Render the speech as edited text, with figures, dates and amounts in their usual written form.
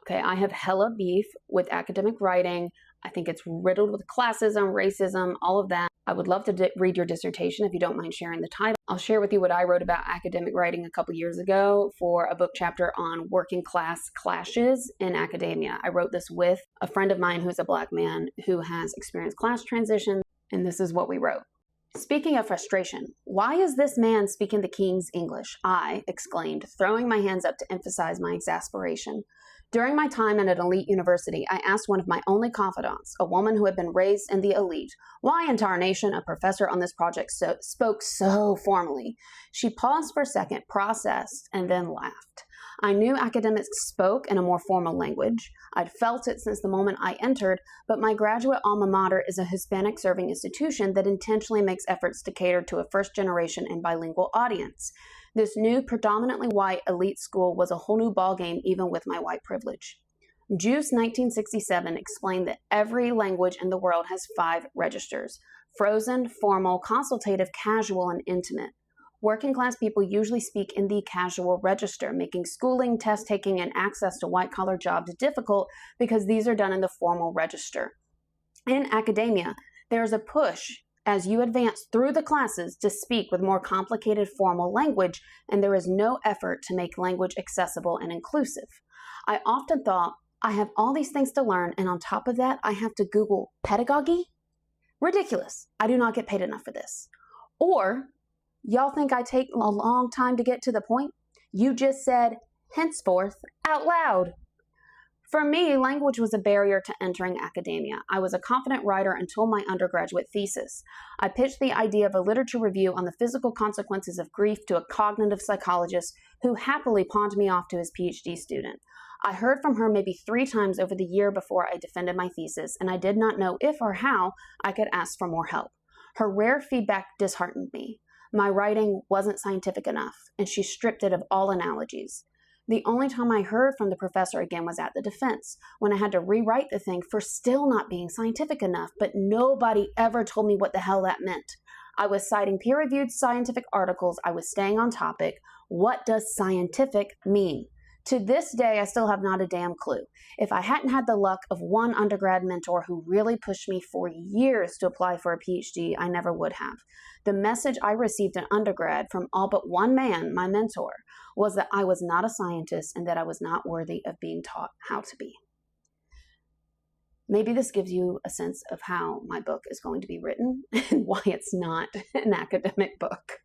Okay, I have hella beef with academic writing. I think it's riddled with classism, racism, all of that. I would love to read your dissertation if you don't mind sharing the title. I'll share with you what I wrote about academic writing a couple years ago for a book chapter on working class clashes in academia. I wrote this with a friend of mine who's a Black man who has experienced class transition, and this is what we wrote. Speaking of frustration, why is this man speaking the king's English? I exclaimed, throwing my hands up to emphasize my exasperation. During my time at an elite university, I asked one of my only confidants, a woman who had been raised in the elite, why in tarnation a professor on this project spoke so formally. She paused for a second, processed, and then laughed. I knew academics spoke in a more formal language. I'd felt it since the moment I entered, but my graduate alma mater is a Hispanic serving institution that intentionally makes efforts to cater to a first-generation and bilingual audience. This new, predominantly white elite school was a whole new ballgame even with my white privilege. Juice 1967 explained that every language in the world has 5 registers: frozen, formal, consultative, casual, and intimate. Working class people usually speak in the casual register, making schooling, test-taking, and access to white-collar jobs difficult because these are done in the formal register. In academia, there is a push as you advance through the classes to speak with more complicated formal language, and there is no effort to make language accessible and inclusive. I often thought, I have all these things to learn, and on top of that, I have to Google pedagogy? Ridiculous. I do not get paid enough for this. Or, y'all think I take a long time to get to the point? You just said, henceforth, out loud. For me, language was a barrier to entering academia. I was a confident writer until my undergraduate thesis. I pitched the idea of a literature review on the physical consequences of grief to a cognitive psychologist who happily pawned me off to his Ph.D. student. I heard from her maybe 3 times over the year before I defended my thesis, and I did not know if or how I could ask for more help. Her rare feedback disheartened me. My writing wasn't scientific enough, and she stripped it of all analogies. The only time I heard from the professor again was at the defense, when I had to rewrite the thing for still not being scientific enough, but nobody ever told me what the hell that meant. I was citing peer-reviewed scientific articles, I was staying on topic. What does scientific mean? To this day, I still have not a damn clue. If I hadn't had the luck of one undergrad mentor who really pushed me for years to apply for a PhD, I never would have. The message I received in undergrad from all but one man, my mentor, was that I was not a scientist and that I was not worthy of being taught how to be. Maybe this gives you a sense of how my book is going to be written and why it's not an academic book.